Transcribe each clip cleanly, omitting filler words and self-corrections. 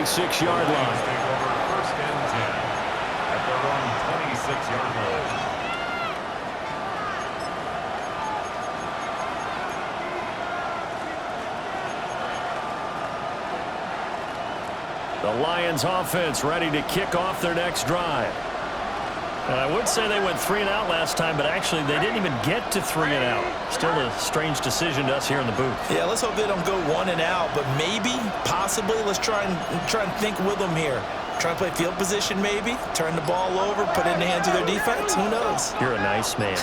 26-yard line. First and 10 at their own 26-yard line. The Lions offense ready to kick off their next drive. And I would say they went 3 and out last time, but actually they didn't even get to 3 and out. Still a strange decision to us here in the booth. Yeah, let's hope they don't go 1 and out, but maybe, possibly, let's try and think with them here. Try and play field position maybe, turn the ball over, put it in the hands of their defense. Who knows? You're a nice man.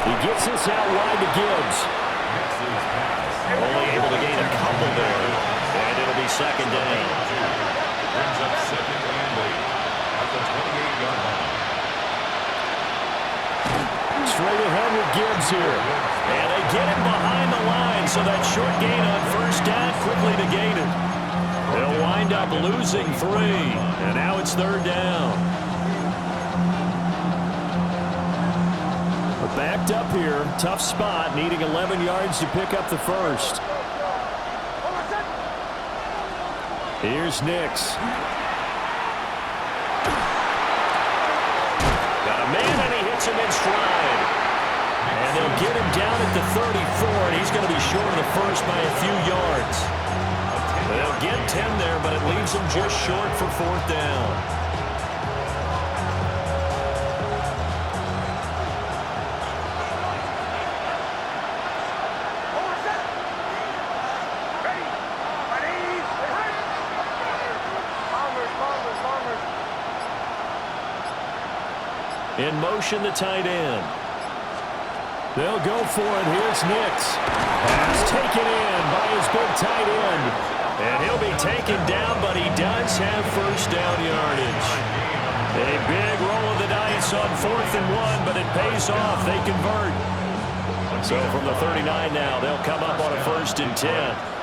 He gets this out wide to Gibbs. Only able to gain a couple there, and it'll be second down. Brings up second and 8 at the 28-yard line. Straight ahead with Gibbs here. And they get him behind the line, so that short gain on first down quickly negated. They'll wind up losing 3, and now it's third down. Backed up here, tough spot, needing 11 yards to pick up the first. Here's Nix. Got a man, and he hits him in stride. And they'll get him down at the 34, and he's going to be short of the first by a few yards. They'll get 10 there, but it leaves them just short for fourth down. In motion, the tight end. They'll go for it. Here's Nix. Pass taken in by his big tight end. And he'll be taken down, but he does have first down yardage. A big roll of the dice on 4th and 1, but it pays off. They convert. So from the 39 now, they'll come up on a 1st and 10.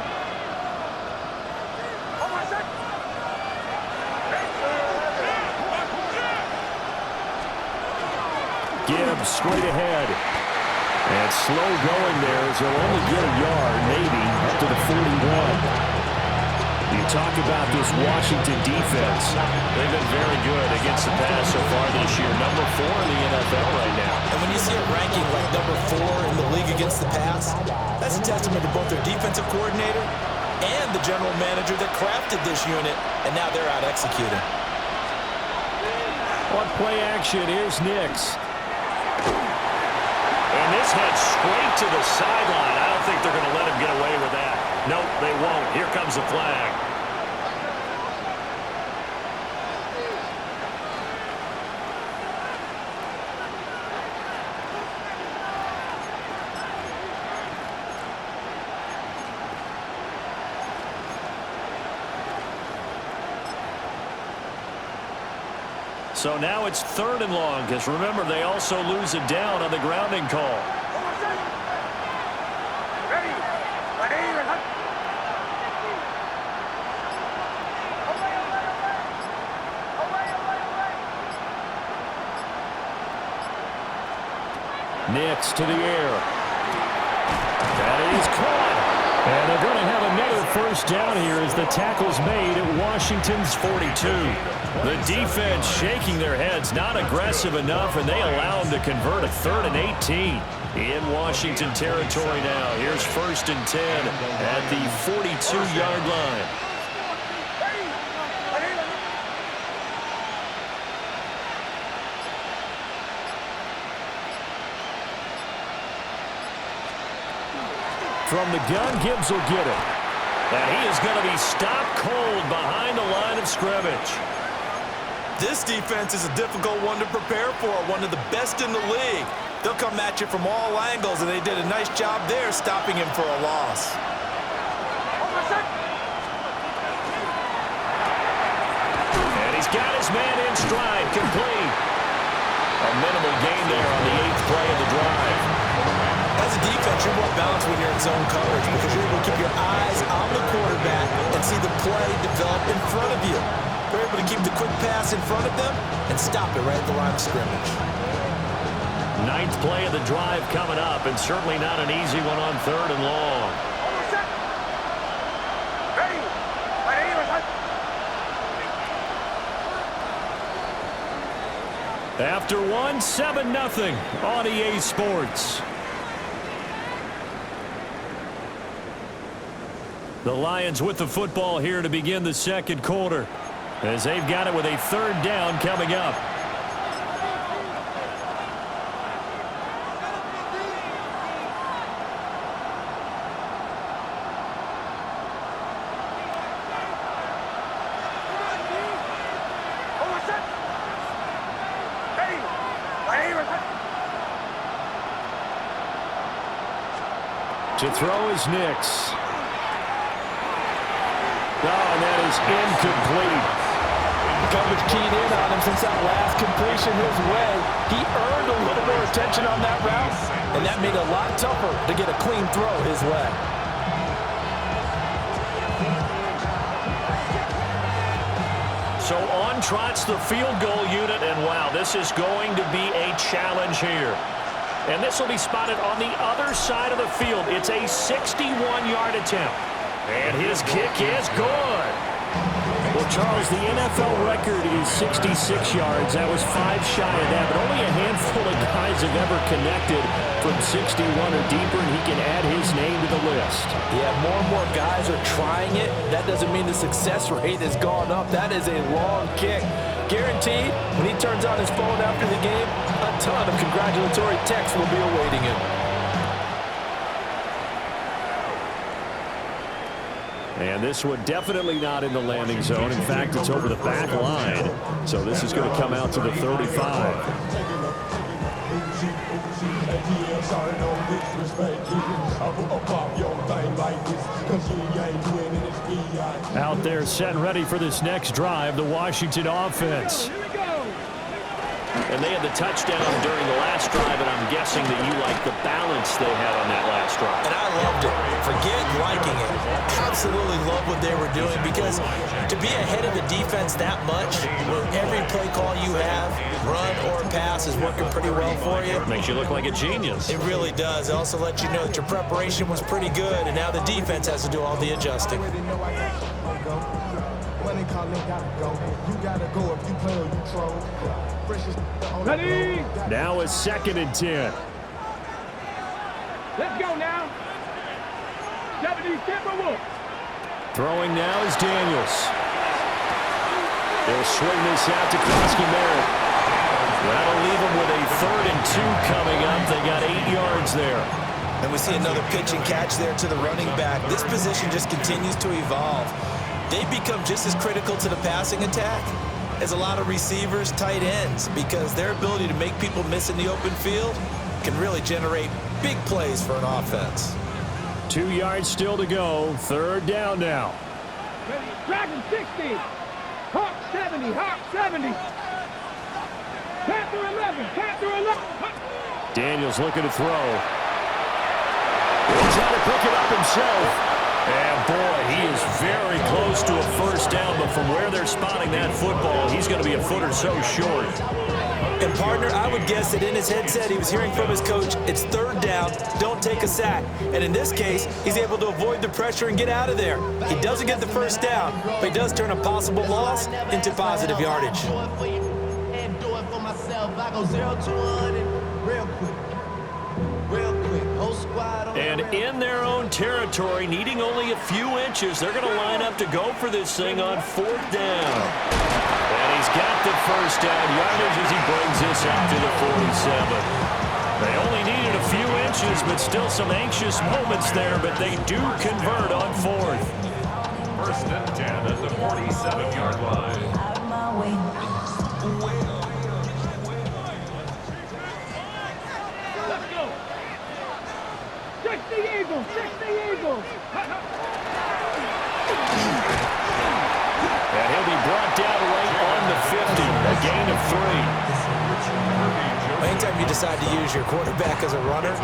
Gibbs straight ahead. And slow going there as he'll only get a yard, maybe, up to the 41. You talk about this Washington defense. They've been very good against the pass so far this year. Number 4 in the NFL right now. And when you see a ranking like number 4 in the league against the pass, that's a testament to both their defensive coordinator and the general manager that crafted this unit, and now they're out executing. On play action, here's Nix. And this heads straight to the sideline. I don't think they're going to let him get away with that. Nope, they won't. Here comes the flag. So now it's 3rd and long, because remember, they also lose it down on the grounding call. Nix to the air. That is caught. And they're going to have another first down here as the tackle's made at Washington's 42. The defense shaking their heads, not aggressive enough, and they allow them to convert a 3rd and 18 in Washington territory now. Here's 1st and 10 at the 42-yard line. From the gun, Gibbs will get it. And he is going to be stopped cold behind the line of scrimmage. This defense is a difficult one to prepare for, one of the best in the league. They'll come at you from all angles, and they did a nice job there stopping him for a loss. And he's got his man in stride, complete. A minimal gain there on the 8th play of the drive. As a defense, you're more balanced when you're in zone coverage because you're able to keep your eyes on the quarterback and see the play develop in front of you. They're able to keep the quick pass in front of them and stop it right at the line of scrimmage. 9th play of the drive coming up, and certainly not an easy one on 3rd and long. After one, 7-0 on EA Sports. The Lions with the football here to begin the second quarter, as they've got it with a third down coming up. To throw is Nix. Oh, and that is incomplete. Coverage keyed in on him since that last completion his way. He earned a little more attention on that route, and that made it a lot tougher to get a clean throw his way. So on trots the field goal unit, and wow, this is going to be a challenge here. And this will be spotted on the other side of the field. It's a 61-yard attempt. And his kick is good. Well, Charles, the NFL record is 66 yards. That was 5 shy of that, but only a handful of guys have ever connected from 61 or deeper, and he can add his name to the list. Yeah, more and more guys are trying it. That doesn't mean the success rate has gone up. That is a long kick. Guaranteed, when he turns on his phone after the game, a ton of congratulatory texts will be awaiting him. And this one definitely not in the landing zone. In fact, it's over the back line. So this is going to come out to the 35. Out there set ready for this next drive, the Washington offense. And they had the touchdown during the last drive, and I'm guessing that you like the balance they had on that last drive. And I loved it. Forget liking it. Absolutely love what they were doing, because to be ahead of the defense that much, where every play call you have, run or pass, is working pretty well for you. Makes you look like a genius. It really does. It also lets you know that your preparation was pretty good, and now the defense has to do all the adjusting. Ready? Now a 2nd and 10. Let's go now. 70 Timberwolves. Throwing now is Daniels. They'll swing this out to Krosky Merritt. That'll leave them with a 3rd and 2 coming up. They got 8 yards there. And we see another pitch and catch there to the running back. This position just continues to evolve. They become just as critical to the passing attack as a lot of receivers, tight ends, because their ability to make people miss in the open field can really generate big plays for an offense. 2 yards still to go. 3rd down now. Ready? Dragon 60. Hawk 70. Hawk 70. Panther 11. Panther 11. Daniels looking to throw. He'll try to pick it up himself. And boy, he is very close to a 1st down, but from where they're spotting that football, he's going to be a foot or so short. And partner, I would guess that in his headset he was hearing from his coach, it's 3rd down, don't take a sack. And in this case, he's able to avoid the pressure and get out of there. He doesn't get the 1st down, but he does turn a possible loss into positive yardage. And in their own territory, needing only a few inches, they're going to line up to go for this thing on 4th down. And he's got the 1st down yardage as he brings this out to the 47. They only needed a few inches, but still some anxious moments there, but they do convert on 4th. 1st and 10 at the 47-yard line. Let's go. 60 Eagles. 60 Eagles. And he'll be brought down right on the 50, a gain of 3. Anytime you decide to use your quarterback as a runner,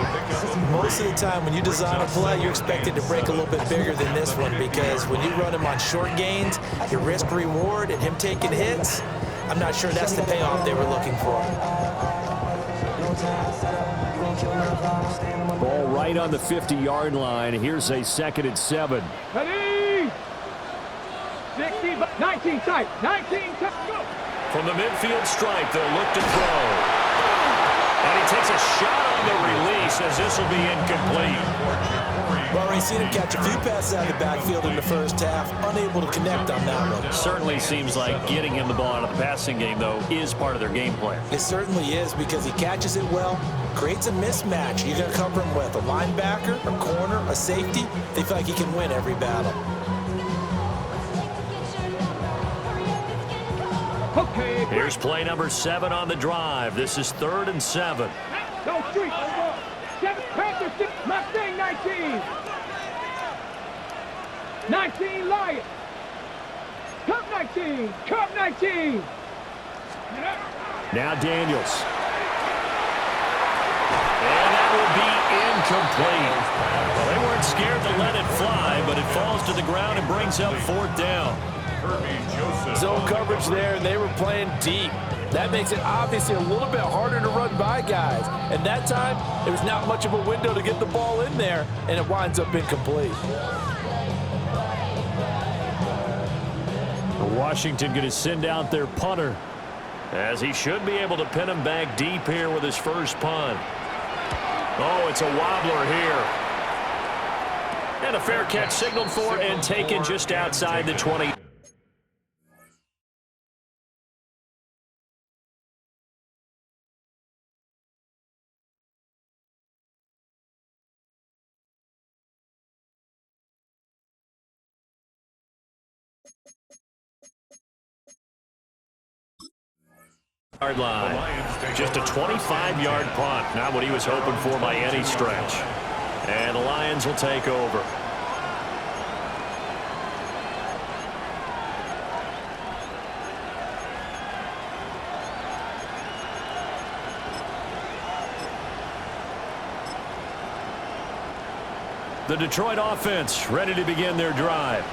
most of the time when you design a play, you're expected to break a little bit bigger than this one, because when you run him on short gains, your risk-reward and him taking hits, I'm not sure that's the payoff they were looking for. Ball right on the 50-yard line. Here's a 2nd and 7. Ready? 60, 19 tight. 19 tight. Go. From the midfield stripe, they'll look to throw. And he takes a shot on the release as this will be incomplete. Well, we've seen him catch a few passes out of the backfield in the first half, unable to connect on that one. Certainly seems like getting him the ball out of the passing game, though, is part of their game plan. It certainly is because he catches it well, creates a mismatch. You're going to cover him with a linebacker, a corner, a safety. They feel like he can win every battle. Okay. Here's play number 7 on the drive. This is 3rd and 7. Go street. 7 Panthers 6. Mustang 19. 19 Lions. Cup 19. Cup 19. Now Daniels. And that will be incomplete. Well, they weren't scared to let it fly, but it falls to the ground and brings up 4th down. Zone coverage there, and they were playing deep. That makes it obviously a little bit harder to run by guys. And that time, there was not much of a window to get the ball in there, and it winds up incomplete. Washington going to send out their punter, as he should be able to pin him back deep here with his first punt. Oh, it's a wobbler here. And a fair catch signaled for and taken just outside the 20. Yard line. Just a 25-yard punt. Not what he was hoping for by any stretch. And the Lions will take over. The Detroit offense ready to begin their drive.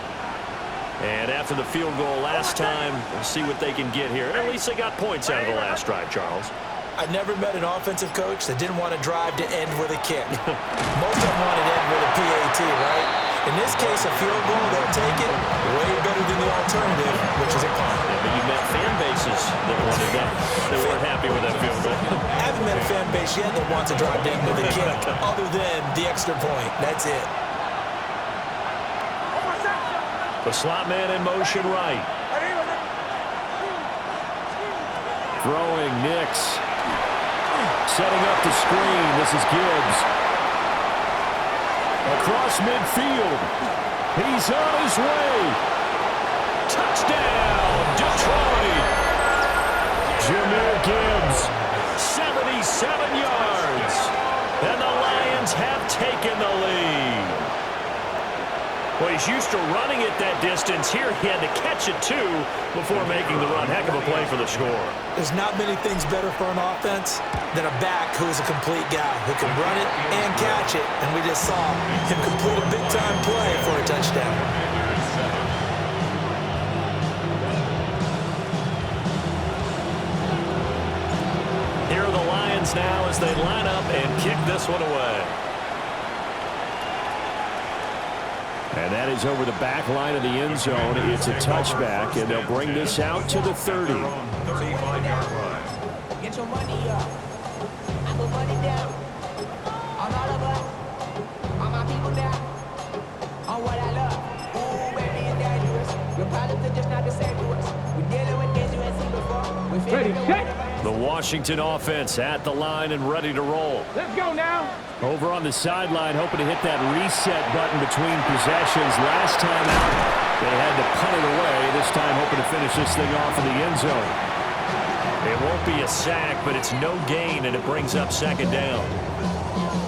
And after the field goal last time, we'll see what they can get here. At least they got points out of the last drive, Charles. I never met an offensive coach that didn't want to drive to end with a kick. Most of them want to end with a PAT, right? In this case, a field goal, they'll take it way better than the alternative, which is a punt. Yeah, but you met fan bases that wanted that. They weren't happy with that field goal. I haven't met a fan base yet that wants to drive to end with a kick, other than the extra point. That's it. The slot man in motion right. Throwing Nix. Setting up the screen. This is Gibbs. Across midfield. He's on his way. Touchdown, Detroit. Jahmyr Gibbs, 77 yards. And the Lions have taken the lead. Well, he's used to running it that distance. Here he had to catch it, too, before making the run. Heck of a play for the score. There's not many things better for an offense than a back who is a complete guy who can run it and catch it. And we just saw him complete a big-time play for a touchdown. Here are the Lions now as they line up and kick this one away. And that is over the back line of the end zone. It's a touchback, and they'll bring this out to the 30. 35-yard line. Get your money up. I put money down. On all of us. On my people now. On what I love. Ooh, baby, it's dangerous. Your problems are just not the same to us. We're dealing with things you ain't seen before. We're Ready, set. The Washington offense at the line and ready to roll. Let's go now. Over on the sideline, hoping to hit that reset button between possessions. Last time out, they had to punt it away. This time, hoping to finish this thing off in the end zone. It won't be a sack, but it's no gain, and it brings up 2nd down.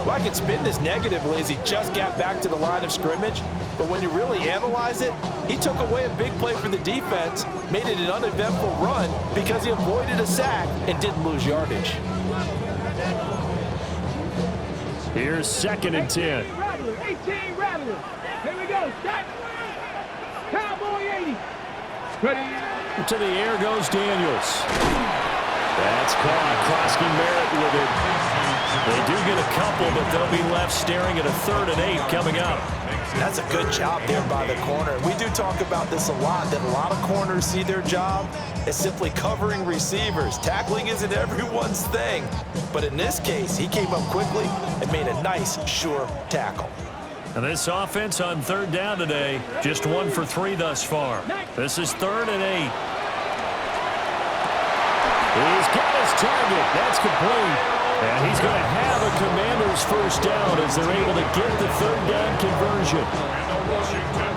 Well, I can spin this negatively as he just got back to the line of scrimmage. But when you really analyze it, he took away a big play for the defense, made it an uneventful run because he avoided a sack and didn't lose yardage. Here's 2nd and 10. 18 Rattlers. Here we go. Set. Cowboy 80. Ready. To the air goes Daniels. That's caught. Krosky Merritt with it. They do get a couple, but they'll be left staring at a 3rd and 8 coming up. That's a good job there by the corner. We do talk about this a lot, that a lot of corners see their job as simply covering receivers. Tackling isn't everyone's thing. But in this case, he came up quickly and made a nice, sure tackle. And this offense on 3rd down today, just 1 for 3 thus far. This is 3rd and 8. He's got his target. That's complete. And he's going to have a Commanders first down as they're able to get the 3rd down conversion.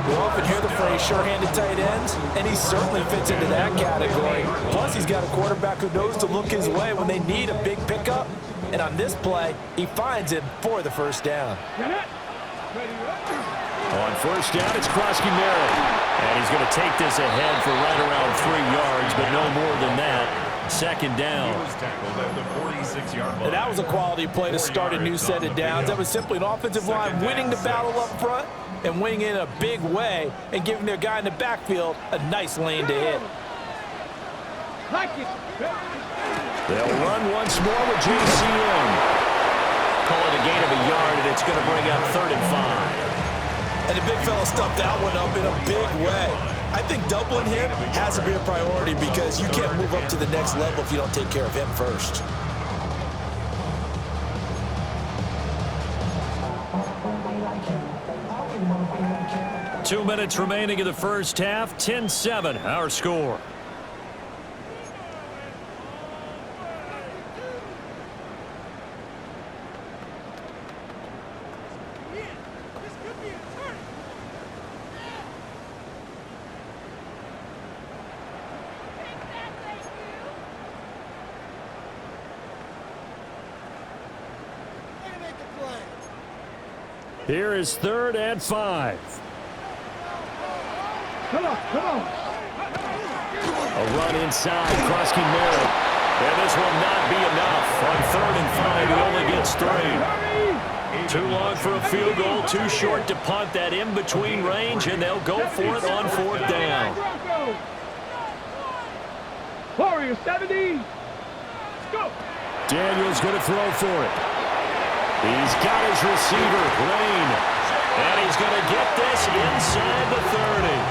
We often hear the phrase sure-handed tight ends, and he certainly fits into that category. Plus, he's got a quarterback who knows to look his way when they need a big pickup. And on this play, he finds him for the first down. On first down, it's Krosky Merritt. And he's going to take this ahead for right around 3 yards, but no more than that. 2nd down. And that was a quality play to start a new set of downs. That was simply an offensive line winning the battle up front and winning in a big way and giving their guy in the backfield a nice lane to hit. They'll run once more with JCM. Call it a gain of a yard, and it's going to bring up 3rd and 5. And the big fella stuffed that one up in a big way. I think doubling him has to be a priority because you can't move up to the next level if you don't take care of him first. Two minutes remaining in the first half. 10-7, our score. Here is 3rd and 5. Come on. A run inside, Krosky Merritt. And this will not be enough. On 3rd and 5, he only gets 3. Too long for a field goal, too short to punt that in-between range, and they'll go for it on 4th down. Warriors 70. Let's go. Daniels going to throw for it. He's got his receiver, Rain. And he's going to get this inside the 30.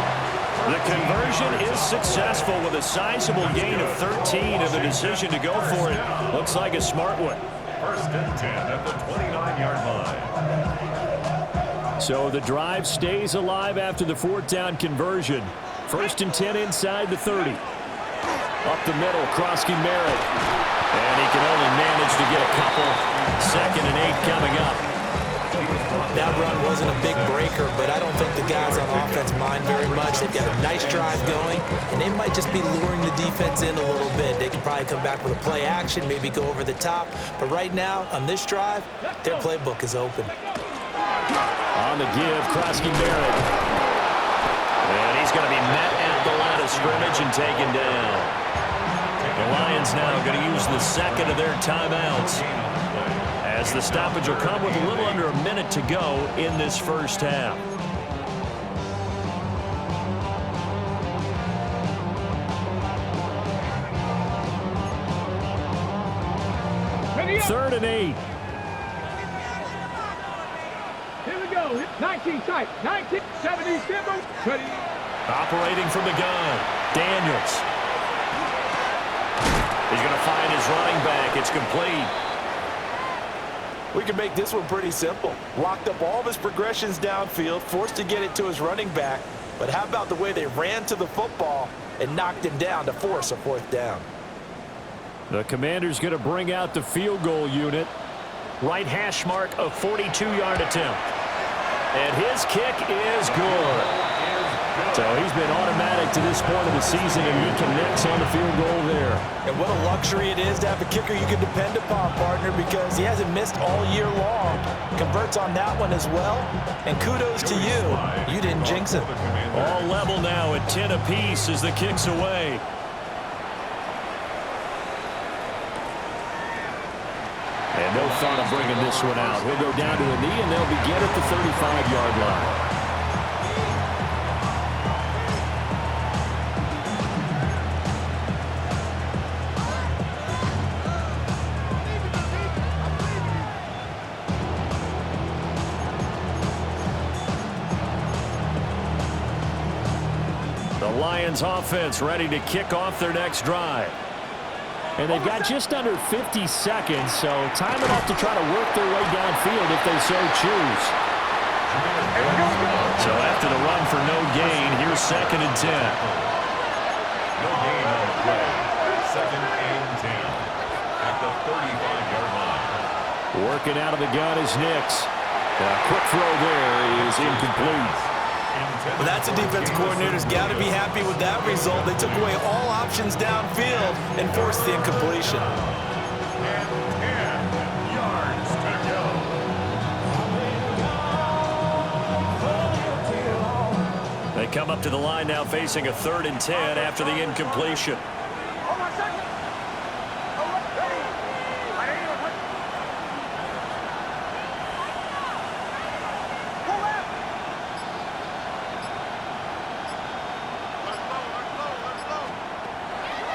The conversion is successful with a sizable gain of 13, and the decision to go for it looks like a smart one. 1st and 10 at the 29-yard line. So the drive stays alive after the 4th down conversion. 1st and 10 inside the 30. Up the middle, Krosky Merritt. And he can only manage to get a couple. 2nd and 8 coming up. That run wasn't a big breaker, but I don't think the guys on offense mind very much. They've got a nice drive going, and they might just be luring the defense in a little bit. They can probably come back with a play action, maybe go over the top. But right now, on this drive, their playbook is open. On the give, Krosky Merritt. And he's going to be met at the line of scrimmage and taken down. The Lions now going to use the 2nd of their timeouts, as the stoppage will come with a little under a minute to go in this first half. Third and 8. Here we go. 19 tight. 19, 70, Simple. Ready. Operating from the gun, Daniels. He's going to find his running back. It's complete. We can make this one pretty simple. Locked up all of his progressions downfield, forced to get it to his running back. But how about the way they ran to the football and knocked him down to force a 4th down? The Commander's going to bring out the field goal unit. Right hash mark, a 42-yard attempt. And his kick is good. So he's been automatic to this point of the season, and he connects on the field goal there. And what a luxury it is to have a kicker you can depend upon, partner, because he hasn't missed all year long. Converts on that one as well. And kudos to you. You didn't jinx him. All level now at 10 apiece as the kick's away. And no thought of bringing this one out. He'll go down to a knee, and they'll begin at the 35-yard line. The Lions offense ready to kick off their next drive. And they've got just under 50 seconds, so time enough to try to work their way downfield if they so choose. So after the run for no gain, here's 2nd and 10. No gain on the play. 2nd and 10 at the 35-yard line. Working out of the gun is Nix. A quick throw there is incomplete. Well, that's a defensive coordinator's got to be happy with that result. They took away all options downfield and forced the incompletion. And 10 yards to go. They come up to the line now facing a 3rd and 10 after the incompletion.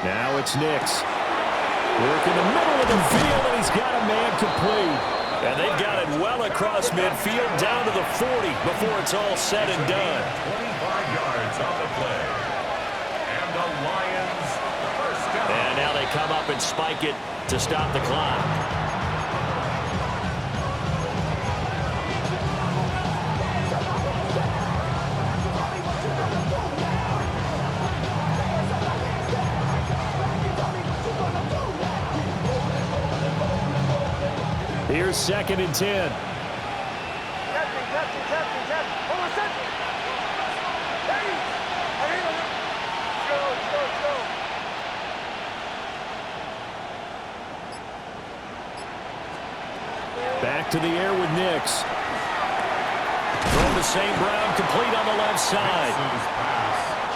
Now it's Nix. Work in the middle of the field, and he's got a man complete. And they've got it well across midfield down to the 40 before it's all said and done. 25 yards on the play. And the Lions first down. And now they come up and spike it to stop the clock. Here's 2nd and 10. Back to the air with Nix. Throw to St. Brown, complete on the left side.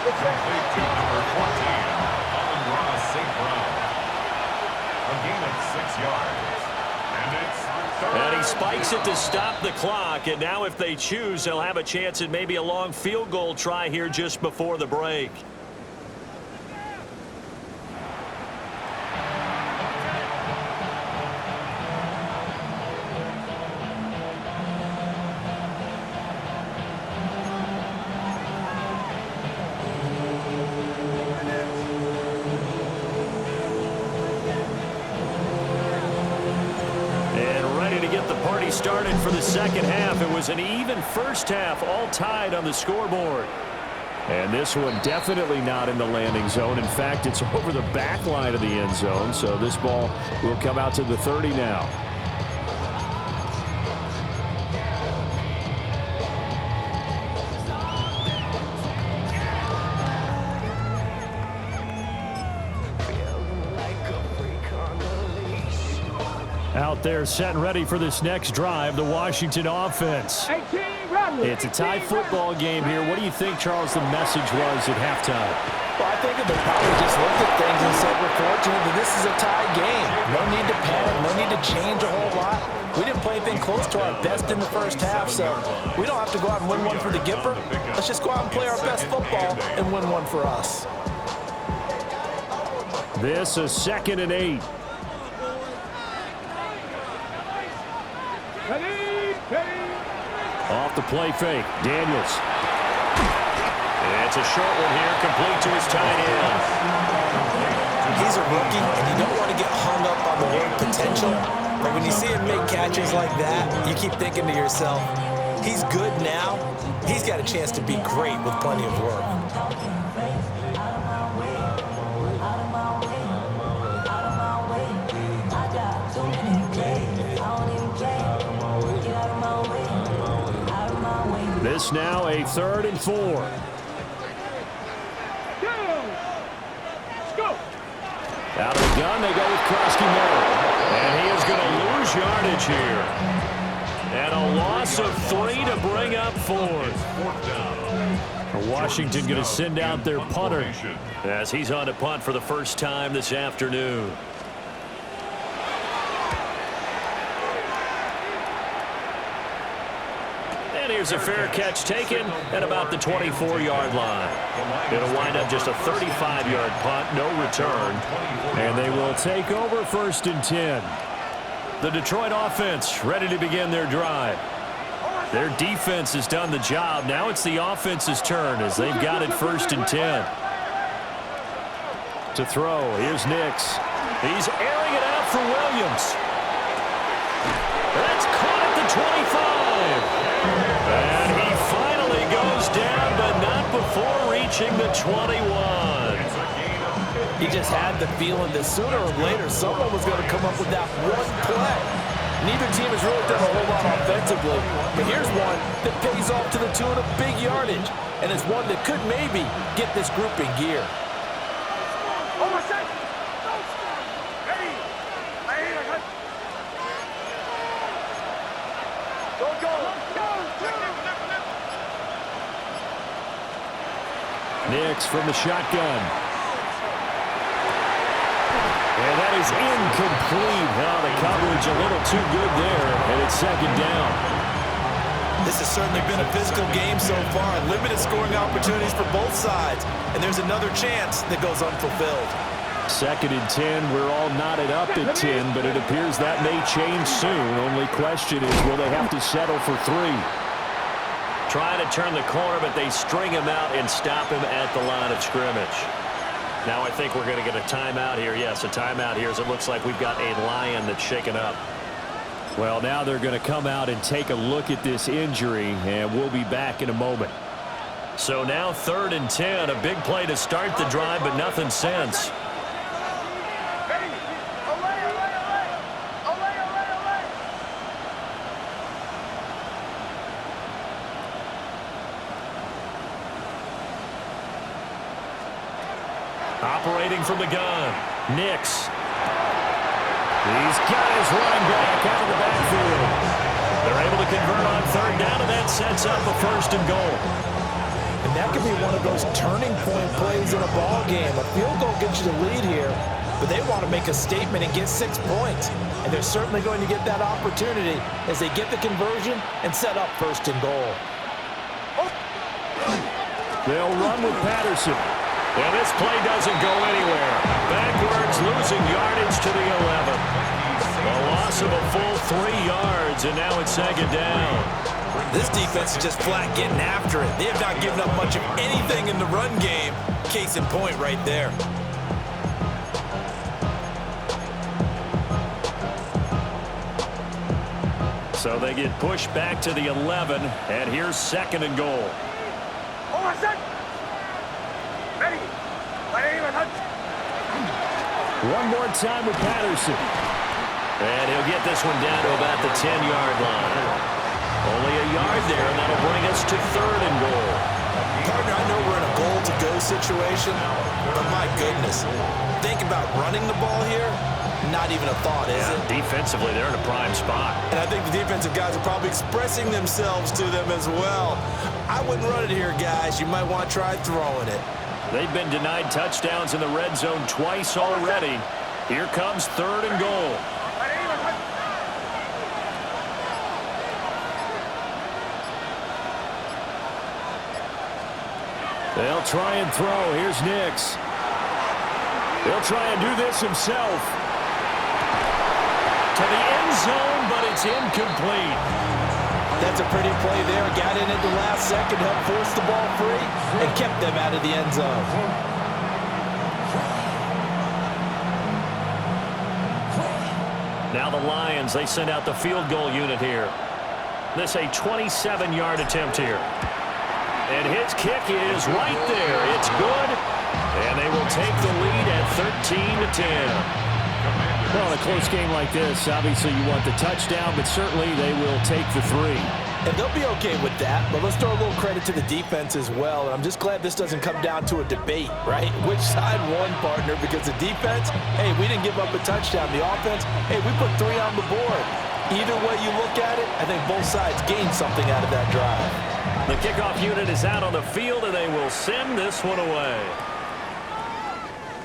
Complete to number 14, Amon-Ra St. Brown. A gain of 6 yards. And he spikes it to stop the clock. And now if they choose, they'll have a chance at maybe a long field goal try here just before the break. Started for the second half. It was an even first half, all tied on the scoreboard. And this one definitely not in the landing zone. In fact, it's over the back line of the end zone. So this ball will come out to the 30 now. Out there set and ready for this next drive, the Washington offense. It's a tie football game here. What do you think, Charles, the message was at halftime? Well, I think they probably just looked at things and said, we're fortunate that this is a tie game. No need to panic, no need to change a whole lot. We didn't play anything close to our best in the first half, so we don't have to go out and win one for the Gipper. Let's just go out and play our best football and win one for us. This is 2nd and 8. Off the play fake, Daniels. It's a short one here, complete to his tight end. He's a rookie, and you don't want to get hung up on the word potential. But when you see him make catches like that, you keep thinking to yourself, he's good now. He's got a chance to be great with plenty of work. This now a 3rd and 4. Out of the gun, they go with Krosky Miller. And he is going to lose yardage here. And a loss of 3 to bring up 4th. Washington going to send out their punter as he's on to punt for the first time this afternoon. Here's a fair catch taken at about the 24-yard line. It'll wind up just a 35-yard punt, no return. And they will take over 1st and 10. The Detroit offense ready to begin their drive. Their defense has done the job. Now it's the offense's turn as they've got it 1st and 10. To throw, here's Nix. He's airing it out for Williams. That's caught at the 25. And he finally goes down, but not before reaching the 21. He just had the feeling that sooner or later someone was going to come up with that one play. Neither team has really done a whole lot offensively, but here's one that pays off to the tune of big yardage, and it's one that could maybe get this group in gear. Nix from the shotgun. And that is incomplete. Now the coverage a little too good there, and it's 2nd down. This has certainly been a physical game so far. Limited scoring opportunities for both sides. And there's another chance that goes unfulfilled. 2nd and 10. We're all knotted up at 10, but it appears that may change soon. Only question is, will they have to settle for 3? Trying to turn the corner, but they string him out and stop him at the line of scrimmage. Now I think we're going to get a timeout here. Yes, a timeout here as it looks like we've got a Lion that's shaken up. Well, now they're going to come out and take a look at this injury, and we'll be back in a moment. So now 3rd and 10, a big play to start the drive, but nothing since. Operating from the gun, Nix. He's got his running back out of the backfield. They're able to convert on 3rd down, and that sets up a 1st and goal. And that could be one of those turning point plays in a ball game. A field goal gets you the lead here, but they want to make a statement and get 6 points. And they're certainly going to get that opportunity as they get the conversion and set up 1st and goal. They'll run with Patterson. And this play doesn't go anywhere. Backwards, losing yardage to the 11. A loss of a full 3 yards, and now it's 2nd down. This defense is just flat getting after it. They have not given up much of anything in the run game. Case in point right there. So they get pushed back to the 11, and here's 2nd and goal. One more time with Patterson. And he'll get this one down to about the 10-yard line. Only a yard there, and that'll bring us to 3rd and goal. Partner, I know we're in a goal-to-go situation, but my goodness, think about running the ball here. Not even a thought, is it? Defensively, they're in a prime spot. And I think the defensive guys are probably expressing themselves to them as well. I wouldn't run it here, guys. You might want to try throwing it. They've been denied touchdowns in the red zone twice already. Here comes 3rd and goal. They'll try and throw. Here's Nix. He'll try and do this himself. To the end zone, but it's incomplete. That's a pretty play there. Got in at the last second, helped force the ball free, and kept them out of the end zone. Now the Lions, they send out the field goal unit here. This a 27-yard attempt here. And his kick is right there. It's good. And they will take the lead at 13-10. Well, in a close game like this, obviously you want the touchdown, but certainly they will take the 3. And they'll be okay with that, but let's throw a little credit to the defense as well. And I'm just glad this doesn't come down to a debate, right? Which side won, partner? Because the defense, hey, we didn't give up a touchdown. The offense, hey, we put 3 on the board. Either way you look at it, I think both sides gained something out of that drive. The kickoff unit is out on the field, and they will send this one away.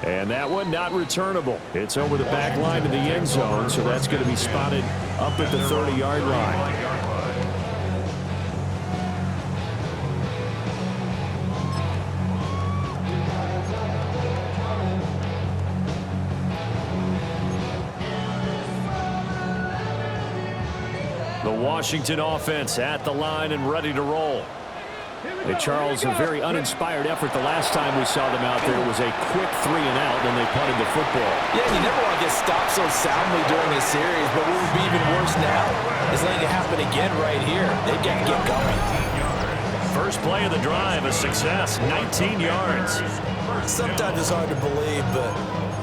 And that one not returnable. It's over the back line of the end zone, so that's going to be spotted up at the 30-yard line. The Washington offense at the line and ready to roll. Hey, Charles, a very uninspired effort the last time we saw them out there. It was a quick 3-and-out when they punted the football. Yeah, you never want to get stopped so soundly during a series, but what would be even worse now is letting it happen again right here. They've got to get going. First play of the drive, a success, 19 yards. Sometimes it's hard to believe, but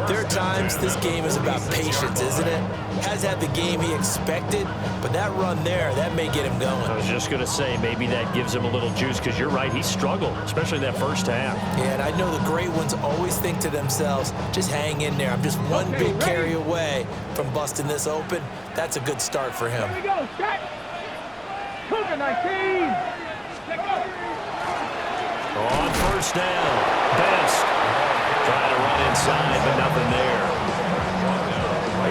there are times this game is about patience, isn't it? Has had the game he expected, but that run there, that may get him going. I was just going to say, maybe that gives him a little juice, because you're right, he struggled, especially that first half. Yeah, and I know the great ones always think to themselves, just hang in there. I'm just one big carry away from busting this open. That's a good start for him. Here we go, set. Cougar 19. On first down, Best trying to run inside, but nothing there.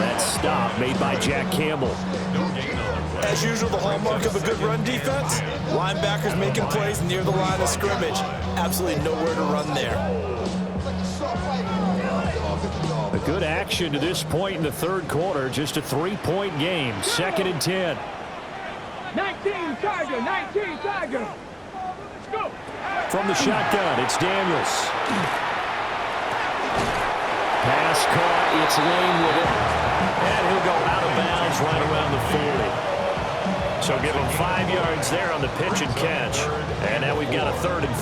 That stop made by Jack Campbell. As usual, the hallmark of a good run defense, linebackers making plays near the line of scrimmage. Absolutely nowhere to run there. A good action to this point in the third quarter, just a 3-point game, 2nd and 10. 19 Tiger, 19 Tiger. Let's go. From the shotgun, it's Daniels. Pass caught, it's Lane with it. And he'll go out of bounds right around the 40. So give him 5 yards there on the pitch and catch. And now we've got a 3rd and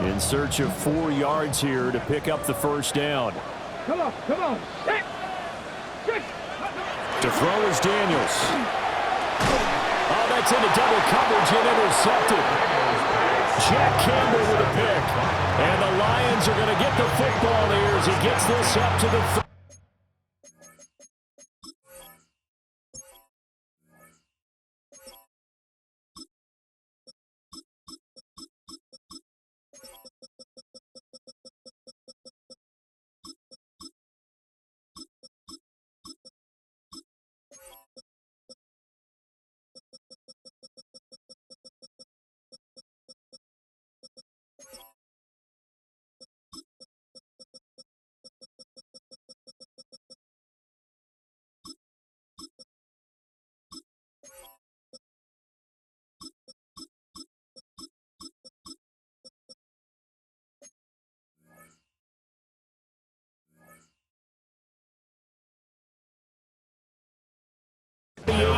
4. In search of 4 yards here to pick up the first down. Come on, come on. Set. To throw is Daniels. Oh, that's into double coverage and intercepted. Jack Campbell with a pick. And the Lions are going to get the football here as he gets this up to the 30.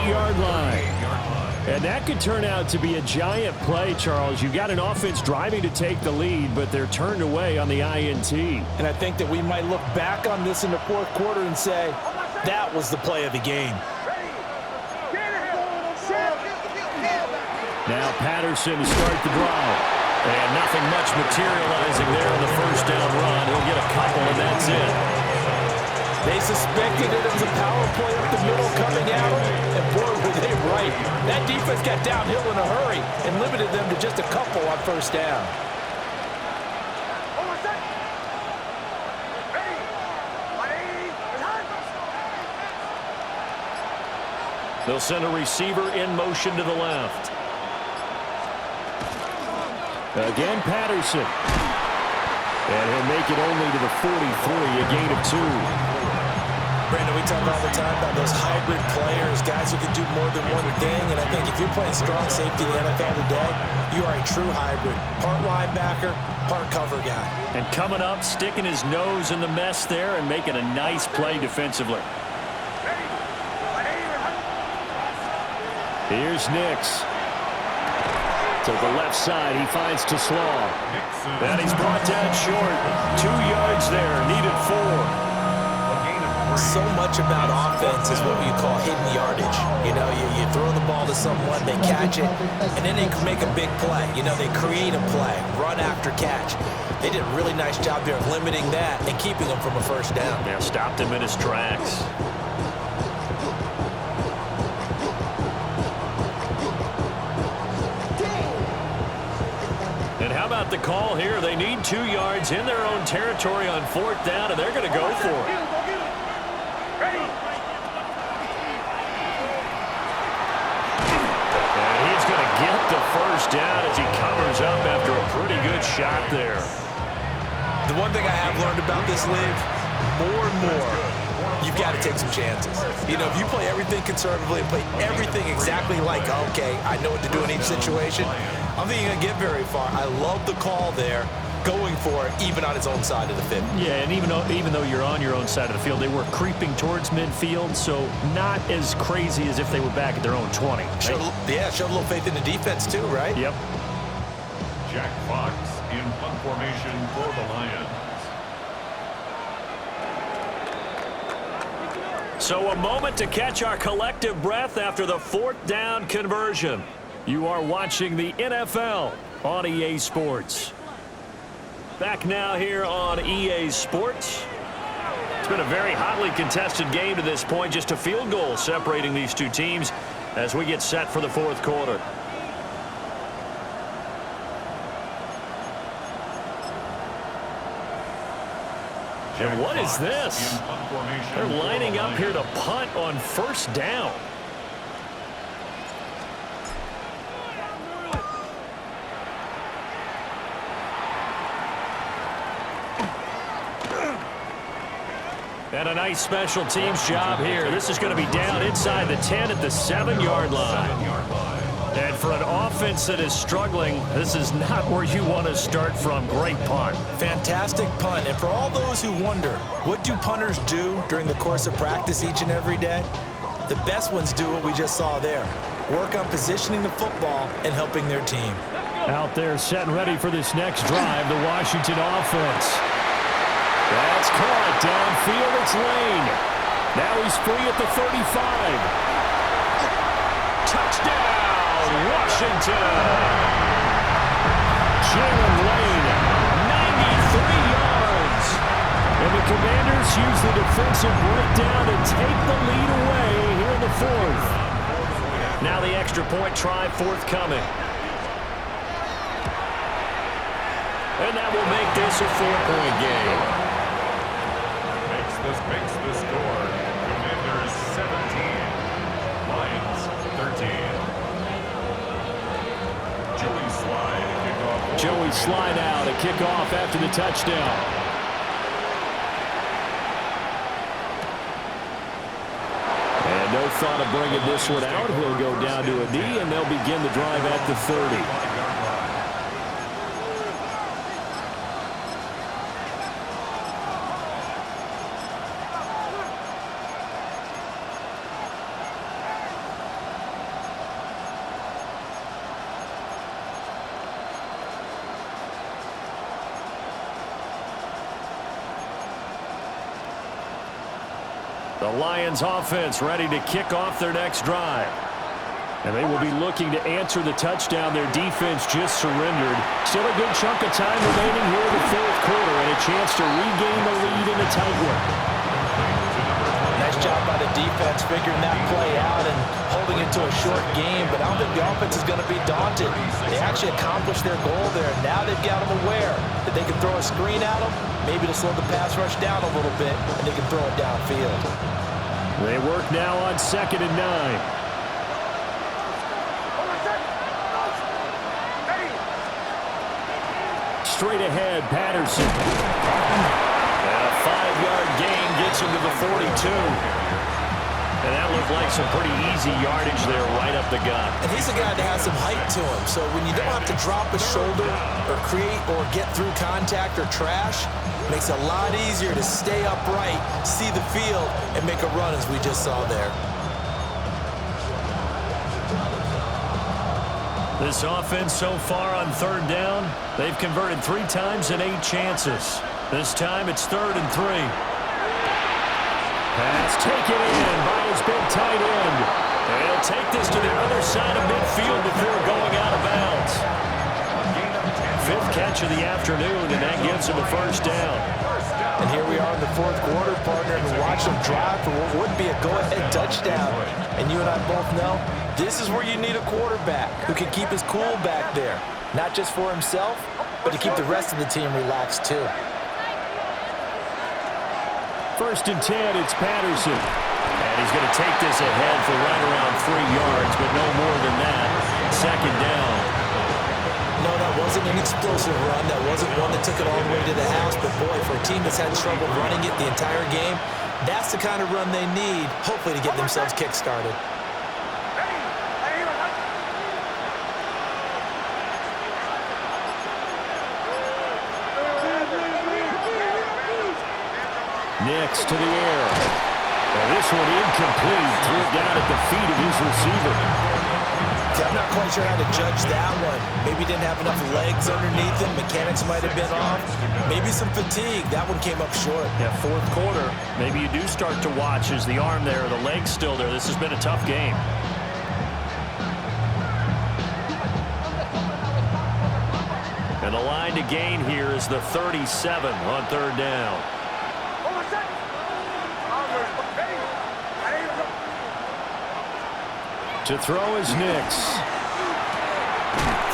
Yard line. And that could turn out to be a giant play, Charles. You've got an offense driving to take the lead, but they're turned away on the INT. And I think that we might look back on this in the fourth quarter and say, that was the play of the game. Now Patterson to start the drive. And nothing much materializing there on the first down run. He'll get a couple, and that's it. They suspected it was a power play up the middle coming out, and boy, were they right. That defense got downhill in a hurry and limited them to just a couple on first down. They'll send a receiver in motion to the left. Again, Patterson. And he'll make it only to the 43, a gain of 2. Brandon, we talk all the time about those hybrid players, guys who can do more than one thing, and I think if you're playing strong safety in the NFL today, you are a true hybrid. Part linebacker, part cover guy. And coming up, sticking his nose in the mess there and making a nice play defensively. Here's Nix. To the left side, he finds Slaw. And he's brought down short. 2 yards there, needed 4. So much about offense is what you call hidden yardage. You know, you throw the ball to someone, they catch it, and then they can make a big play. You know, they create a play, run after catch. They did a really nice job there of limiting that and keeping him from a first down. Now stopped him in his tracks. And how about the call here? They need 2 yards in their own territory on 4th down, and they're going to go for it. The first down as he covers up after a pretty good shot there. The one thing I have learned about this league, more and more, you've got to take some chances. You know, if you play everything conservatively and play everything exactly like, okay, I know what to do in each situation, I don't think you're going to get very far. I love the call there, going for it, even on his own side of the field. Yeah, and even though you're on your own side of the field, they were creeping towards midfield, so not as crazy as if they were back at their own 20. Right? Showed a little faith in the defense too, right? Yep. Jack Fox in punt formation for the Lions. So a moment to catch our collective breath after the 4th down conversion. You are watching the NFL on EA Sports. Back now here on EA Sports. It's been a very hotly contested game to this point. Just a field goal separating these two teams as we get set for the 4th quarter. And what is this? They're lining up here to punt on 1st down. And a nice special teams job here. This is going to be down inside the 10 at the 7-yard line. And for an offense that is struggling, this is not where you want to start from. Great punt. Fantastic punt. And for all those who wonder, what do punters do during the course of practice each and every day? The best ones do what we just saw there. Work on positioning the football and helping their team. Out there set and ready for this next drive, the Washington offense. That's caught downfield. It's Lane. Now he's free at the 35. Touchdown, Washington. Jalen Lane, 93 yards. And the Commanders use the defensive breakdown to take the lead away here in the 4th. Now the extra point try forthcoming. And that will make this a 4-point game. Makes the score. Commanders 17, Lions 13. Joey slide out, a kickoff after the touchdown. And no thought of bringing this one out. He'll go down to a knee, and they'll begin the drive at the 30. The Lions offense ready to kick off their next drive. And they will be looking to answer the touchdown their defense just surrendered. Still a good chunk of time remaining here in the 4th quarter and a chance to regain the lead in a tight one. Nice job by the defense figuring that play out and holding it to a short game, but I don't think the offense is going to be daunted. They actually accomplished their goal there. Now they've got them aware that they can throw a screen at them, maybe to slow the pass rush down a little bit, and they can throw it downfield. They work now on 2nd and 9. Straight ahead, Patterson. And a 5-yard gain gets him to the 42. And that looked like some pretty easy yardage there right up the gut. And he's a guy that has some height to him, so when you don't have to drop a shoulder or create or get through contact or trash, it makes it a lot easier to stay upright, see the field, and make a run as we just saw there. This offense so far on 3rd down, they've converted 3 times in 8 chances. This time it's 3rd and 3. Pass taken in by his big tight end. And he'll take this to the other side of midfield before going out of bounds. 5th catch of the afternoon, and that gives him a 1st down. And here we are in the 4th quarter, partner, and watch them drive for what would be a go-ahead touchdown. And you and I both know this is where you need a quarterback who can keep his cool back there, not just for himself, but to keep the rest of the team relaxed too. 1st and 10, it's Patterson. And he's going to take this ahead for right around 3 yards, but no more than that. 2nd down. No, that wasn't an explosive run. That wasn't one that took it all the way to the house. But, boy, for a team that's had trouble running it the entire game, That's the kind of run they need, hopefully, to get themselves kick-started. Nix to the air. And this one incomplete. Threw it down at the feet of his receiver. I'm not quite sure how to judge that one. Maybe didn't have enough legs underneath him. Mechanics might have been off. Maybe some fatigue. That one came up short. Yeah, fourth quarter. Maybe you do start to watch as the arm there, the leg's still there. This has been a tough game. And the line to gain here is the 37 on third down. To throw is Nix.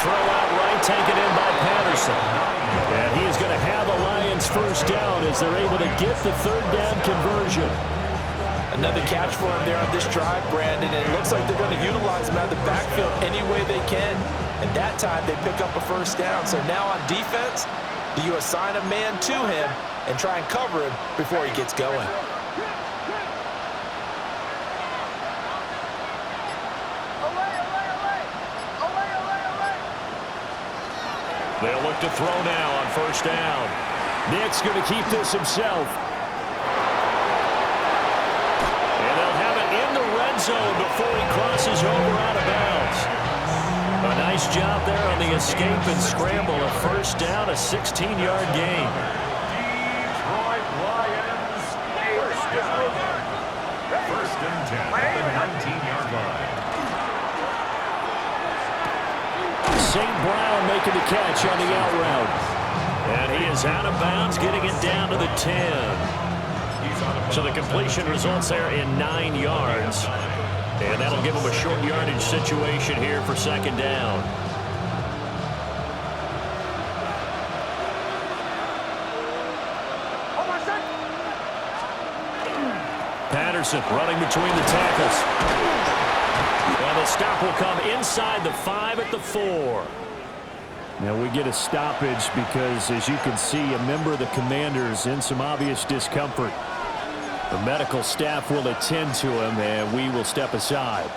Throw out right, taken in by Patterson. And he is going to have a Lions first down as they're able to get the third down conversion. Another catch for him there on this drive, Brandon, and it looks like they're going to utilize him out of the backfield any way they can. And that time they pick up a first down. So now on defense, do you assign a man to him and try and cover him before he gets going? They'll look to throw now on first down. Nick's going to keep this himself. And they'll have it in the red zone before he crosses over out of bounds. A nice job there on the escape and scramble. A first down, a 16-yard gain. Detroit Lions, first and 10 at the 19-yard line. St. Brown making the catch on the out route. And he is out of bounds, getting it down to the 10. So the completion results there in 9 yards. And that'll give him a short yardage situation here for second down. Patterson running between the tackles. And the stop will come inside the 5 at the 4. Now we get a stoppage because, as you can see, a member of the Commanders in some obvious discomfort. The medical staff will attend to him, and we will step aside.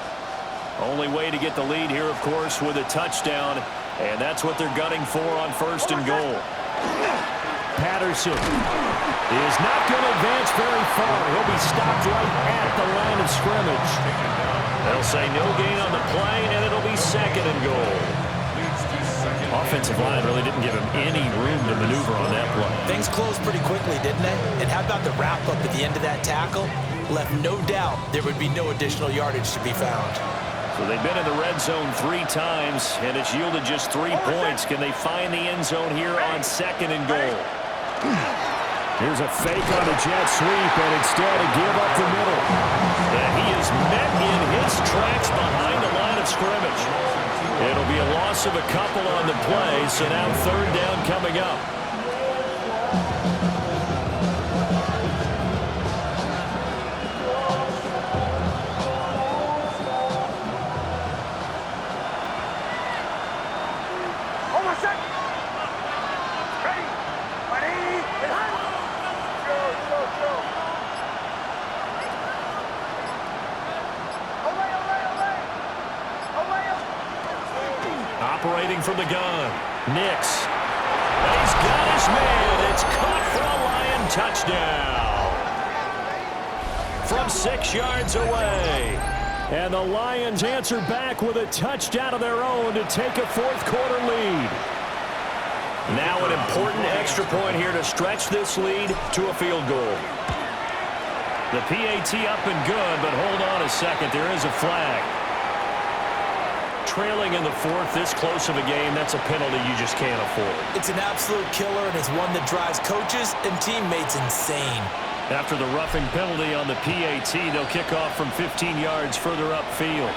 Only way to get the lead here, of course, with a touchdown, and that's what they're gunning for on first and goal. Patterson is not going to advance very far. He'll be stopped right at the line of scrimmage. They'll say no gain on the play, and it'll be second and goal. Offensive line really didn't give him any room to maneuver on that play. Things closed pretty quickly, didn't they? And how about the wrap-up at the end of that tackle? Left no doubt there would be no additional yardage to be found. So they've been in the red zone 3 times, and it's yielded just 3 points. Can they find the end zone here on second and goal? Here's a fake on the jet sweep, and instead a give up the middle. And he is met in his tracks behind the line of scrimmage. It'll be a loss of a couple on the play, so now third down coming up. Operating from the gun, Nix. He's got his man. It's caught for a Lion touchdown. From 6 yards away. And the Lions answer back with a touchdown of their own to take a fourth quarter lead. Now an important extra point here to stretch this lead to a field goal. The PAT up and good, but hold on a second. There is a flag. Trailing in the 4th, this close of a game, that's a penalty you just can't afford. It's an absolute killer, and it's one that drives coaches and teammates insane. After the roughing penalty on the PAT, they'll kick off from 15 yards further upfield.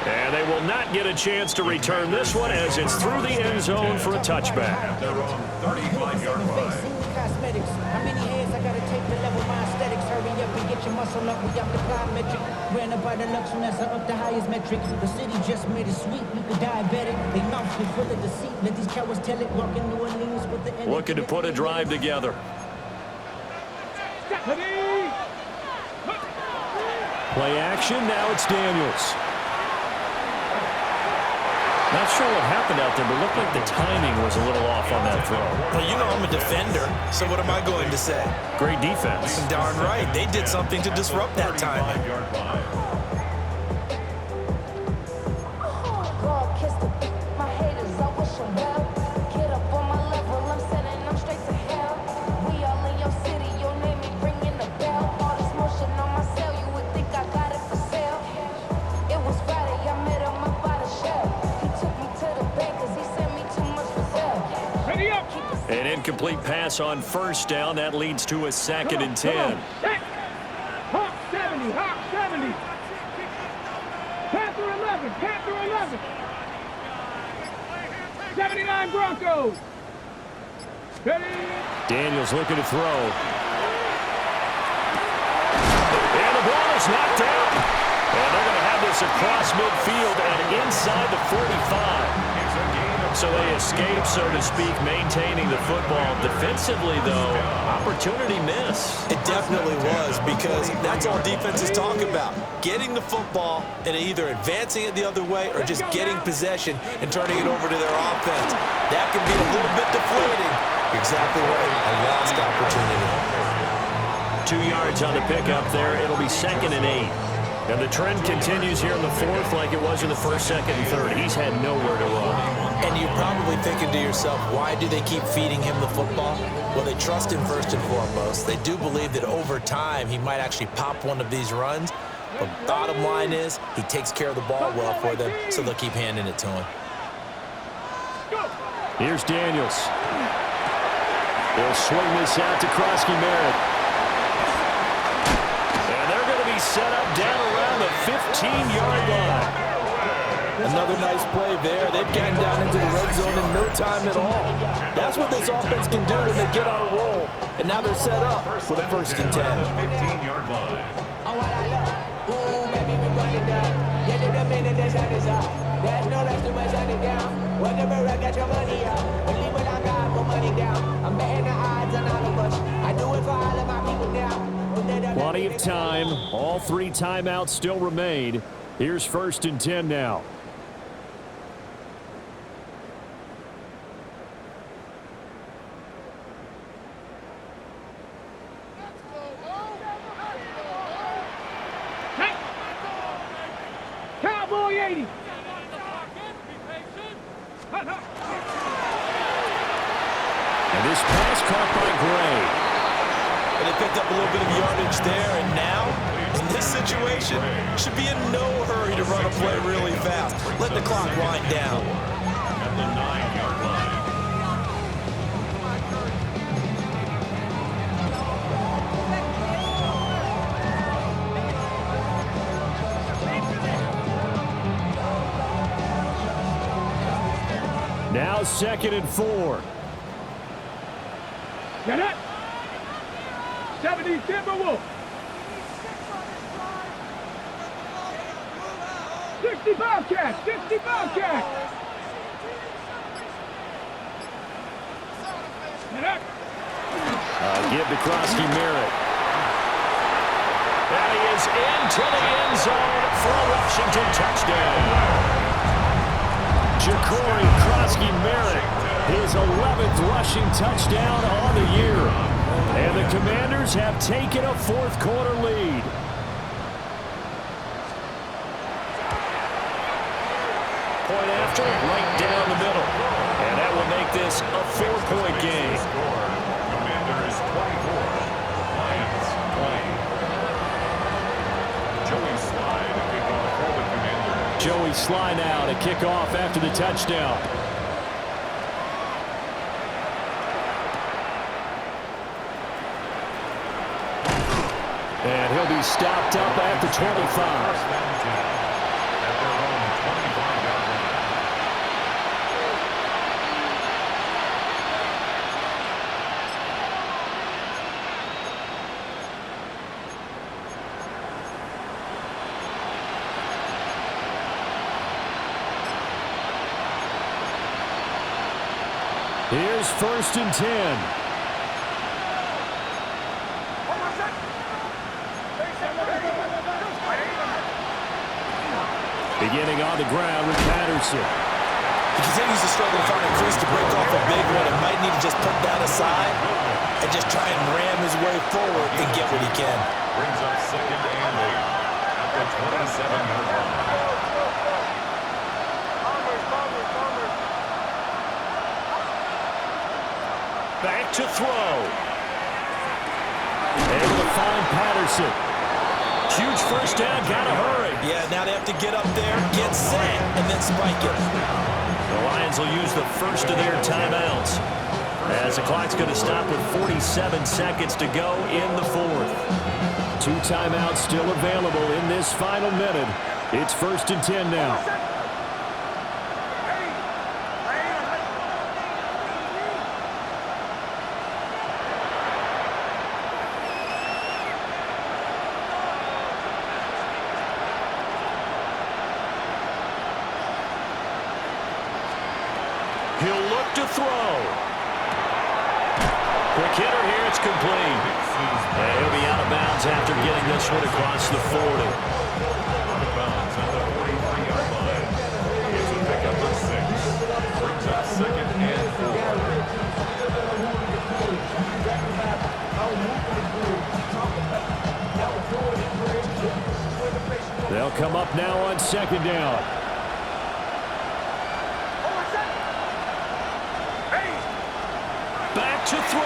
And they will not get a chance to return this one as it's through the end zone for a touchback. They're on 35-yard line. Cosmetics. How many hands I gotta take to level my aesthetics? Hurry up and get your muscle up without the plyometric. Ran up by the Lux and that's up the highest metric. The city just made it sweet. You could diabetic. They mouth is full of deceit. Let these cowards tell it. Walking New Orleans with the looking to put a drive together. Play action, now it's Daniels. Not sure what happened out there, but it looked like the timing was a little off on that throw. Well, you know I'm a defender, so what am I going to say? Great defense. Darn right. They did something to disrupt that timing. An incomplete pass on first down. That leads to a 2nd and 10. Hawk 70, Hawk 70. Panther 11, Panther 11. 79 Broncos. Ready? Daniels looking to throw. And the ball is knocked out. And they're going to have this across midfield and inside the 45. So they escape, so to speak, maintaining the football. Defensively, though, opportunity miss. It definitely was, because that's all defenses talk about. Getting the football and either advancing it the other way or just getting possession and turning it over to their offense. That can be a little bit deflating. Exactly right, a lost opportunity. 2 yards on the pickup there. It'll be 2nd and 8. And the trend continues here in the 4th like it was in the 1st, 2nd, and 3rd. He's had nowhere to run. And you're probably thinking to yourself, why do they keep feeding him the football? Well, they trust him first and foremost. They do believe that over time he might actually pop one of these runs. But bottom line is, he takes care of the ball well for them, so they'll keep handing it to him. Here's Daniels. He'll swing this out to Krosky-Merritt. Set up down around the 15-yard line. Another nice play there. They've gotten down into the red zone in no time at all. That's what this offense can do when they get on a roll. And now they're set up for the 1st and 10. 15-yard line. There's no rush to my shut it down. Whatever I got your money up. Believe what I got, put money down. I'm betting the odds on all the bush. I do it for all of my people now. Plenty of time. All 3 timeouts still remain. Here's 1st and 10 now. Cowboy 80. And this pass caught by Gray. And they picked up a little bit of yardage there, and now, in this situation, should be in no hurry to run a play really fast. Let the clock wind down. At the 9-yard line. Now 2nd and 4. Get it. 70 Timberwolves. 60 Bobcats. 60 Bobcats. Get it. Give to Krosky-Merritt. And he is into the end zone for a Washington touchdown. Ja'Cory Krosky-Merritt, his 11th rushing touchdown on the year. And the Commanders have taken a 4th quarter lead. Point after, right down the middle. And that will make this a 4-point game. Commanders 24, Lions 20. Joey Slye to kick off for the Commanders. Joey Slye now to kick off after the touchdown. And he'll be stopped up at the 25. Here's 1st and 10. Beginning on the ground with Patterson. He continues to struggle to find a crease to break off a big one and might need to just put that aside and just try and ram his way forward and get what he can. Brings up 2nd and 8 at the 27-yard line. Back to throw. Able to find Patterson. Huge first down, gotta hurry. Yeah, now they have to get up there, get set, and then spike it. The Lions will use the first of their timeouts, as the clock's going to stop with 47 seconds to go in the 4th. 2 timeouts still available in this final minute. It's 1st and 10 now. He'll look to throw. Quick hitter here, it's complete. And he'll be out of bounds after getting this one across the 40. Out of bounds at the 43-yard line. It's a pickup of 6. Brings up 2nd and 4. They'll come up now on 2nd down. Back to throw.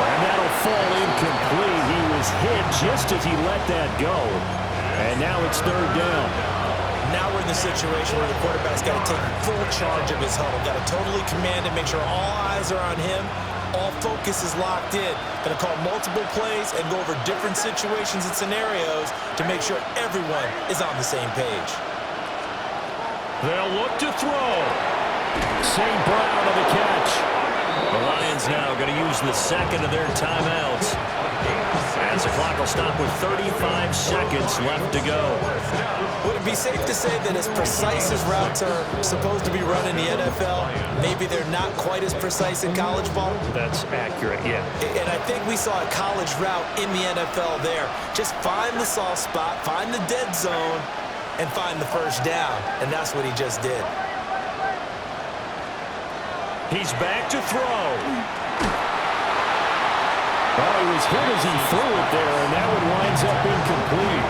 And that'll fall incomplete. He was hit just as he let that go. And now it's 3rd down. Now we're in the situation where the quarterback's got to take full charge of his huddle. Got to totally command it, make sure all eyes are on him. All focus is locked in. Going to call multiple plays and go over different situations and scenarios to make sure everyone is on the same page. They'll look to throw. St. Brown on the catch. The Lions now going to use the 2nd of their timeouts, as the clock will stop with 35 seconds left to go. Would it be safe to say that as precise as routes are supposed to be run in the NFL, maybe they're not quite as precise in college ball? That's accurate, yeah. And I think we saw a college route in the NFL there. Just find the soft spot, find the dead zone, and find the first down. And that's what he just did. He's back to throw. Oh, he was hit as he threw it there, and that one winds up incomplete.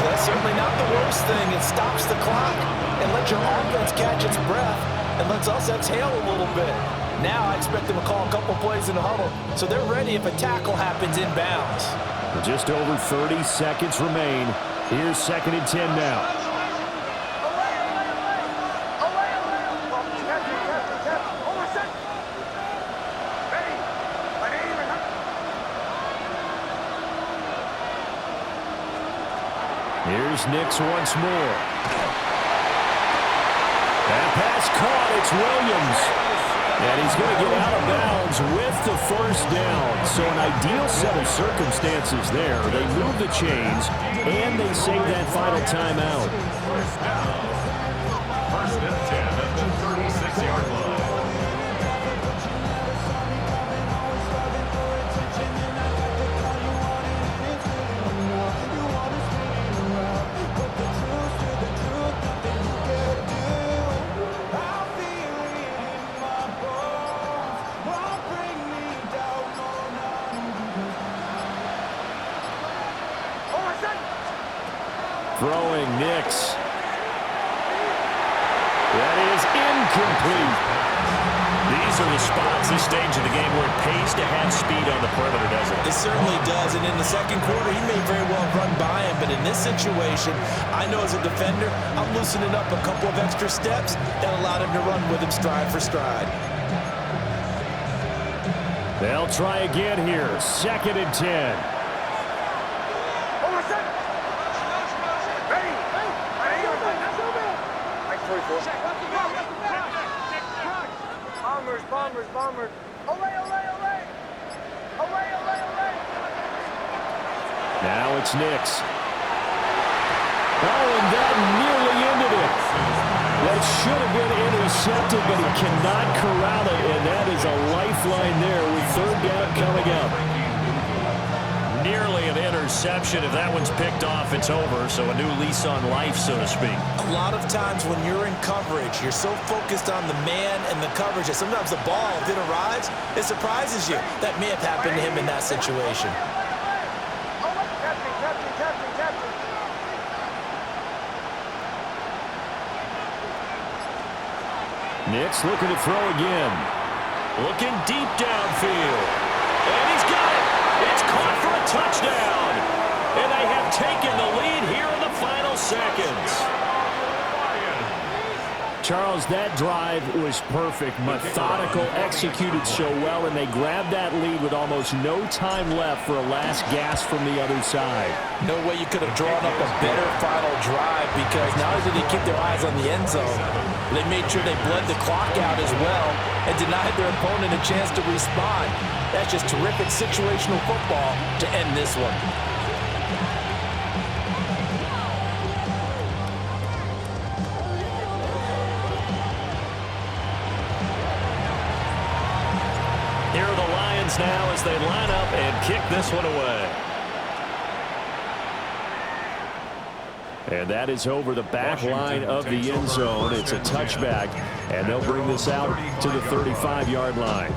That's certainly not the worst thing. It stops the clock and lets your offense catch its breath and lets us exhale a little bit. Now I expect them to call a couple plays in the huddle, so they're ready if a tackle happens inbounds. Just over 30 seconds remain. Here's 2nd and 10 now. Here's Nix once more. That pass caught. It's Williams. And he's going to get out of bounds with the first down. So an ideal set of circumstances there. They move the chains, and they save that final timeout. First down. 1st and 10 at the 36-yard line. Throwing Nix. That is incomplete. These are the spots, this stage of the game, where it pays to have speed on the perimeter, doesn't it? It certainly does, and in the 2nd quarter, he may very well run by him, but in this situation, I know as a defender, I'm loosening up a couple of extra steps that allowed him to run with him stride for stride. They'll try again here. 2nd and 10. Bombers. Olay. Now it's Nix. Oh, and that nearly ended it. That should have been intercepted, but he cannot corral it, and that is a lifeline there with 3rd down coming up. Nearly an interception. interception. If that one's picked off, it's over. So a new lease on life, so to speak. A lot of times when you're in coverage, you're so focused on the man and the coverage that sometimes the ball, if it arrives, it surprises you. That may have happened to him in that situation. Nix looking to throw again. Looking deep downfield. And he's got it. It's caught for a touchdown. And they have taken the lead here in the final seconds. Charles, that drive was perfect. Methodical, executed so well, and they grabbed that lead with almost no time left for a last gasp from the other side. No way you could have drawn up a better final drive, because not only did they keep their eyes on the end zone, they made sure they bled the clock out as well and denied their opponent a chance to respond. That's just terrific situational football to end this one. Here are the Lions now as they line up and kick this one away. And that is over the back line of the end zone. It's a touchback, and they'll bring this out to the 35-yard line.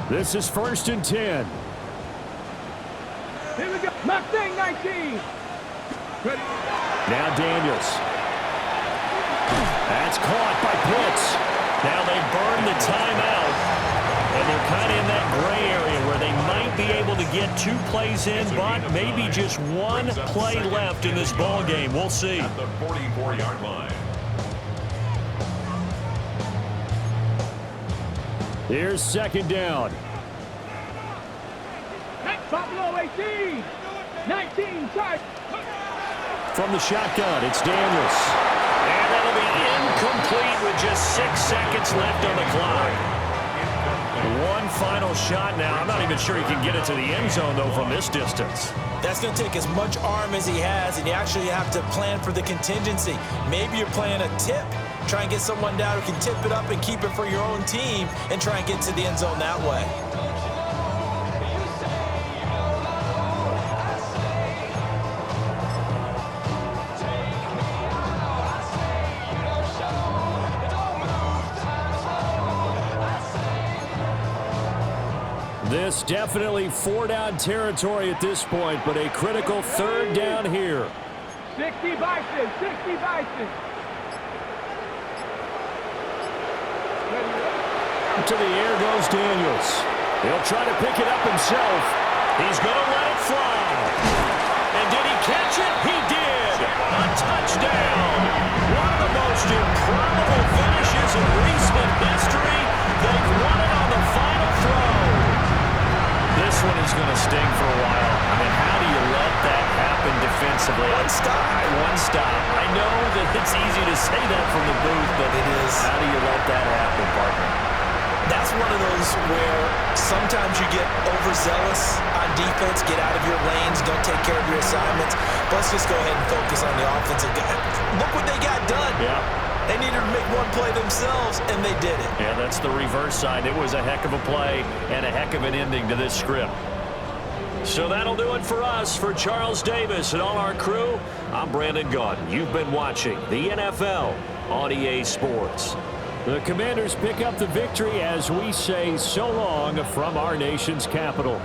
This is 1st and 10. Here we go. Mustang 19. Ready. Now Daniels. That's caught by Pitts. Now they burn the timeout. And they're kind of in that gray area where they might be able to get 2 plays in, but maybe just 1 play left in this ball game. We'll see. At the 44-yard line. Here's 2nd down. Buffalo 18. 19. Charge. From the shotgun, it's Daniels. And that'll be incomplete with just 6 seconds left on the clock. One final shot now. I'm not even sure he can get it to the end zone, though, from this distance. That's going to take as much arm as he has, and you actually have to plan for the contingency. Maybe you're playing a tip. Try and get someone down who can tip it up and keep it for your own team and try and get to the end zone that way. This definitely 4-down territory at this point, but a critical 3rd down here. 60 Bison. 60 Bison. To the air goes Daniels. He'll try to pick it up himself. He's going to let it fly. And did he catch it? He did. A touchdown. One of the most improbable finishes in recent history. They've won it on the final throw. This one is going to sting for a while. I mean, how do you let that happen defensively? One stop. I know that it's easy to say that from the booth, but it is. How do you let that happen, partner? That's one of those where sometimes you get overzealous on defense, get out of your lanes, don't take care of your assignments. Let's just go ahead and focus on the offensive guy. Look what they got done. Yeah. They needed to make one play themselves, and they did it. Yeah, that's the reverse side. It was a heck of a play and a heck of an ending to this script. So that'll do it for us. For Charles Davis and all our crew, I'm Brandon Gaudin. You've been watching the NFL on EA Sports. The Commanders pick up the victory as we say so long from our nation's capital.